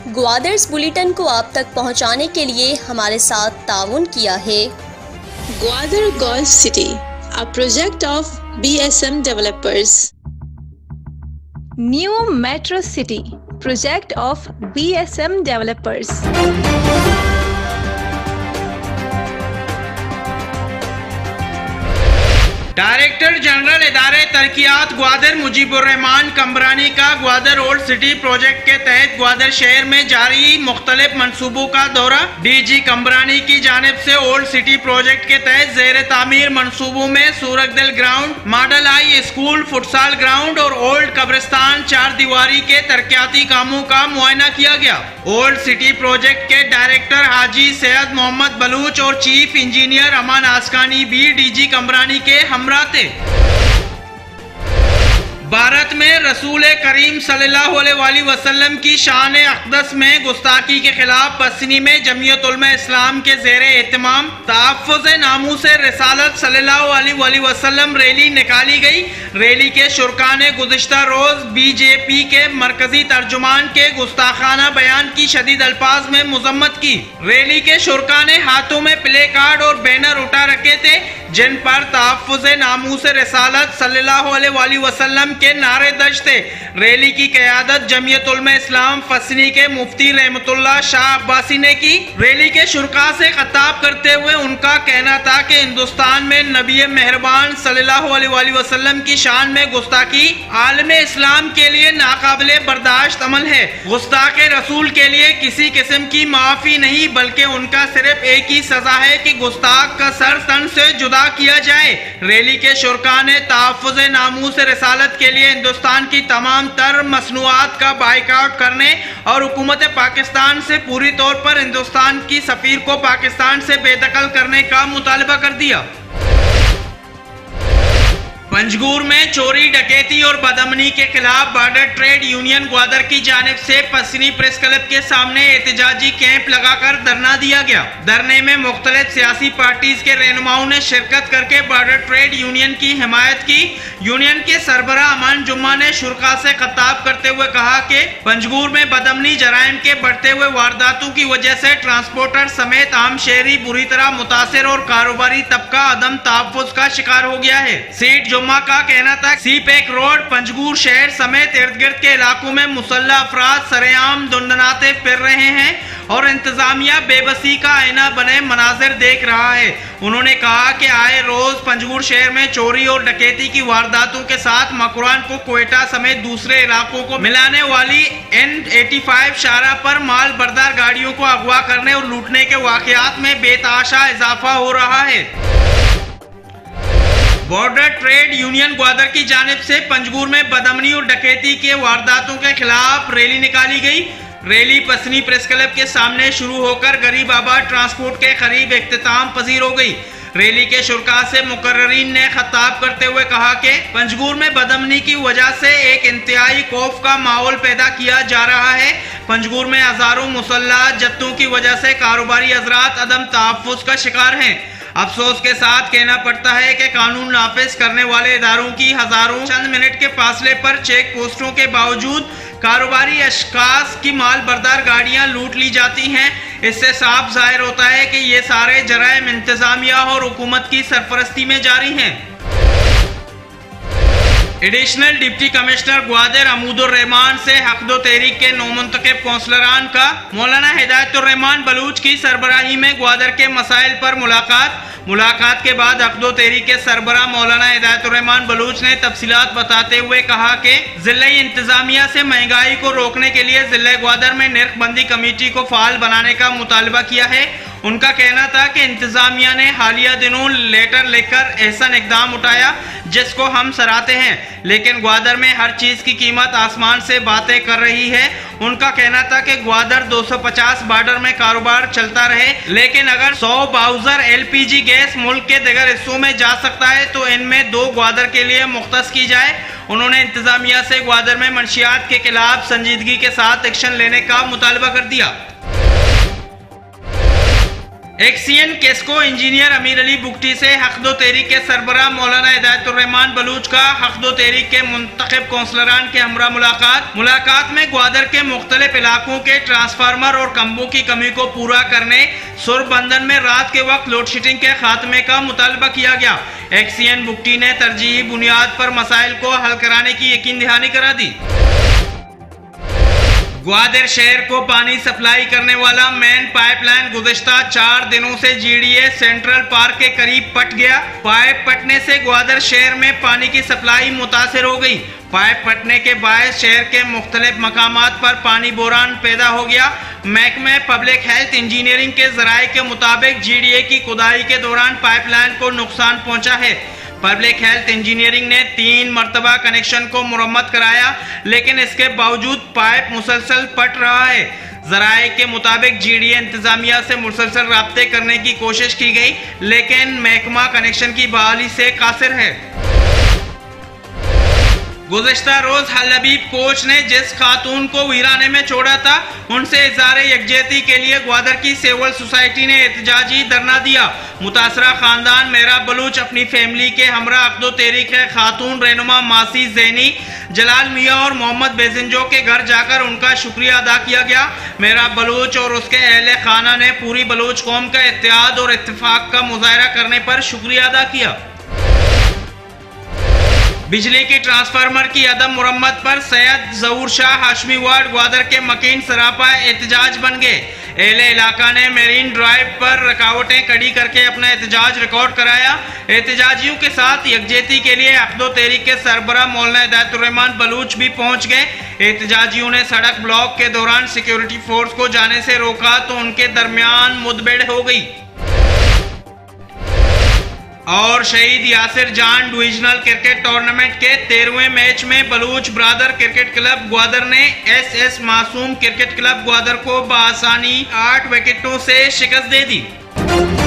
ग्वादर्स bulletin को आप तक पहुंचाने के लिए हमारे साथ ताउन किया है Gwadar golf city, a project of BSM developers. New Metro City, project of BSM developers. Director general इदारे तरक्कियात ग्वादर मुजीबुर्रहमान कमरानी का ग्वादर ओल्ड सिटी प्रोजेक्ट के तहत ग्वादर शहर में जारी मुख्तलिफ मंसूबों का दौरा। डीजी कमरानी की जानिब से ओल्ड सिटी प्रोजेक्ट के तहत जेर तामीर मंसूबों में सूरगदिल ground, model high school, futsal ground और ओल्ड कब्रिस्तान चार दीवारी के तरक्याती कामों का मुआयना किया गया। ओल्ड सिटी प्रोजेक्ट के डायरेक्टर हाजी सैयद मोहम्मद बलूच और चीफ इंजीनियर अमान आसकानी भी डीजी कमरानी के हमरा थे। भारत में रसूल करीम सल्लल्लाहु अलैहि वसल्लम की शान अक़दस में गुस्ताखी के खिलाफ पसनी में जमीयत उलमा इस्लाम के ज़ेरे एहतमाम तहफ़्फ़ुज़ नामूस रिसालत सल्लल्लाहु अलैहि वसल्लम रैली निकाली गई। रैली के शुरका ने गुज़िश्ता रोज़ बीजेपी के मरकजी तर्जुमान के गुस्ताखाना बयान की शदीद अल्फाज में मुज़म्मत की। रैली के शुरका ने हाथों में प्ले कार्ड और बैनर उठा रखे थे जिन पर तहफ़्फ़ुज़ नामूस रिसालत सल्लल्लाहु अलैहि वसल्लम के नारे दर्ज थे। रैली की क़यादत जमीयत उलमा इस्लाम फसनी के मुफ्ती रहमतुल्लाह शाह अब्बासी ने की। रैली के शुरका से खिताब करते हुए उनका कहना था कि हिंदुस्तान में नबी मेहरबान सल्लल्लाहु अलैहि वसल्लम की शान में गुस्ताखी आलमे इस्लाम के लिए नाकाबिले बर्दाश्त अमल है। गुस्ताख रसूल के लिए किसी किस्म की माफ़ी नहीं बल्कि उनका सिर्फ एक ही सजा है कि गुस्ताख का सर तन से जुदा किया जाए। रैली के शुरका ने तहफ़्फ़ुज़ नामूस रिसालत के लिए हिंदुस्तान की तमाम तर मसनूआत का बाइकाट करने और हुकूमत पाकिस्तान से पूरी तौर पर हिंदुस्तान की सफीर को पाकिस्तान से बेदखल करने का मुतालबा कर दिया। पंजगूर में चोरी, डकैती और बदअमनी के खिलाफ बॉर्डर ट्रेड यूनियन ग्वादर की जानिब से पसनी प्रेस क्लब के सामने एहतजाजी कैंप लगाकर धरना दिया गया। धरने में मुख्तलिफ सियासी पार्टीज के रहनुमाओं ने शिरकत करके बॉर्डर ट्रेड यूनियन की हिमायत की। यूनियन के सरबराह अमान जुम्मा ने शुरका से खिताब करते हुए कहा कि पंजगूर में बदअमनी जराइम के बढ़ते हुए वारदातों की वजह से ट्रांसपोर्टर समेत आम शहरी बुरी तरह मुतासिर और कारोबारी तबका अदम तहफ़्फ़ुज़ का शिकार हो गया है। सीट जुम्मा का कहना था सी पैक रोड, पंजगूर शहर समेत इर्द गिर्द के इलाकों में मुसल्लह अफराद सरेआम धुंधनाते फिर रहे हैं और इंतजामिया बेबसी का आईना बने मनाजिर देख रहा है। उन्होंने कहा कि आए रोज पंजगूर शहर में चोरी और डकैती की वारदातों के साथ मकरान को क्वेटा समेत दूसरे इलाकों को मिलाने वाली N85 शाहराह पर माल बरदार गाड़ियों को अगवा करने और लूटने के वाकयात में बेतहाशा इजाफा हो रहा है। बॉर्डर ट्रेड यूनियन ग्वादर की जानिब से पंजगूर में बदअमनी और डकैती के वारदातों के खिलाफ रैली निकाली गई। रैली पसनी प्रेस क्लब के सामने शुरू होकर गरीब आबाद ट्रांसपोर्ट के करीब इख्तिताम पजीर हो गई। रैली के शुरका से मुकर्ररीन ने खिताब करते हुए कहा कि पंजगूर में बदअमनी की वजह से एक इंतहाई खौफ का माहौल पैदा किया जा रहा है। पंजगूर में हजारों मुसल्लह जत्तों की वजह से कारोबारी हजरात अदम तहफ़्फ़ुज़ का शिकार हैं। अफसोस के साथ कहना पड़ता है कि कानून नाफिज करने वाले इदारों की हजारों चंद मिनट के फासले पर चेक पोस्टों के बावजूद कारोबारी अशखास की माल बरदार गाड़ियां लूट ली जाती हैं। इससे साफ जाहिर होता है कि ये सारे जराइम इंतजामिया और हुकूमत की सरपरस्ती में जारी हैं। एडिशनल डिप्टी कमिश्नर ग्वादर अमूदुर रहमान से हक़दो तहरीक के नौमुंतखब कौंसलरान का मौलाना हिदायतुर रहमान बलूच की सरबराही में ग्वादर के मसाइल पर मुलाकात के बाद हक़दो तहरीक के सरबराह मौलाना हिदायतुर रहमान बलूच ने तफसीलात बताते हुए कहा कि ज़िला इंतजामिया से महंगाई को रोकने के लिए ज़िला ग्वादर में नरखबंदी कमेटी को फ़ाल बनाने का मुतालबा किया है। उनका कहना था कि इंतजामिया ने हालिया दिनों लेटर लिखकर ऐसा इकदाम उठाया जिसको हम सराहते हैं, लेकिन ग्वादर में हर चीज़ की कीमत आसमान से बातें कर रही है। उनका कहना था कि ग्वादर 250 बॉर्डर में कारोबार चलता रहे, लेकिन अगर 100 बाउजर LPG गैस मुल्क के दीगर हिस्सों में जा सकता है तो इनमें 2 ग्वादर के लिए मुख्तस की जाए। उन्होंने इंतजामिया से ग्वादर में मंशियात के खिलाफ संजीदगी के साथ एक्शन लेने का मुतालबा कर दिया। एक्सियन केस्को इंजीनियर अमीर अली बुगटी से हक़दो तहरीक के सरबराह मौलाना हिदायतुर्रहमान बलूच का हक़दो तहरीक के मुंतखब कौंसलरान के हमरा मुलाकात में ग्वादर के मुख्तलिफ इलाकों के ट्रांसफार्मर और खंभों की कमी को पूरा करने, सुरबंदन में रात के वक्त लोड शेडिंग के खात्मे का मुतालबा किया गया। एक्सियन बुगटी ने तरजीही बुनियाद पर मसाइल को हल कराने की यकीन दहानी करा दी। ग्वादर शहर को पानी सप्लाई करने वाला मेन पाइपलाइन गुज़िश्ता 4 दिनों से जीडीए सेंट्रल पार्क के करीब पट गया। पाइप पटने से ग्वादर शहर में पानी की सप्लाई मुतासिर हो गई। पाइप फटने के बायस शहर के मुख्तलिफ मकामात पर पानी बोरान पैदा हो गया। महकमे पब्लिक हेल्थ इंजीनियरिंग के जराये के मुताबिक जीडीए की खुदाई के दौरान पाइपलाइन को नुकसान पहुंचा है। पब्लिक हेल्थ इंजीनियरिंग ने 3 मरतबा कनेक्शन को मुरम्मत कराया, लेकिन इसके बावजूद पाइप मुसलसल पट रहा है। जराये के मुताबिक जीडीए इंतजामिया से मुसलसल राब्ते करने की कोशिश की गई, लेकिन महकमा कनेक्शन की बहाली से कासिर है। गुज़िश्ता रोज हलबीब कोच ने जिस खातून को वीराने में छोड़ा था, उनसे इज़हार यकजहती के लिए ग्वादर की सिविल सोसाइटी ने एहतजाजी धरना दिया। मुतासरा खानदान मेहराब बलूच अपनी फैमिली के हमरा अक़दो तहरीक खातून रहनुमा मासी ज़ैनी, जलाल मियाँ और मोहम्मद बेजिंजो के घर जाकर उनका शुक्रिया अदा किया गया। मेहराब बलूच और उसके अहले खाना ने पूरी बलूच कौम का इत्तेहाद और इत्तेफाक का मुजाहरा करने पर शुक्रिया अदा किया। बिजली की ट्रांसफार्मर की अदम मुरम्मत पर सैयद ज़हूर शाह हाशमी वार्ड ग्वादर के मकीन सरापा एहतजाज बन गए। अहले इलाका ने मेरीन ड्राइव पर रुकावटें खड़ी करके अपना एहतजाज रिकॉर्ड कराया। एहतजाजियों के साथ यकजहती के लिए अक़दो तहरीक के सरबराह मौलाना हिदायतुर्रहमान बलूच भी पहुंच गए। एहतजाजियों ने सड़क ब्लॉक के दौरान सिक्योरिटी फोर्स को जाने से रोका तो उनके दरमियान मुठभेड़ हो गई और शहीद यासिर जान डिविजनल क्रिकेट टूर्नामेंट के 13वें मैच में Baloch brother cricket club Gwadar ने एसएस मासूम क्रिकेट क्लब ग्वादर को बआसानी 8 विकेटों से शिकस्त दे दी।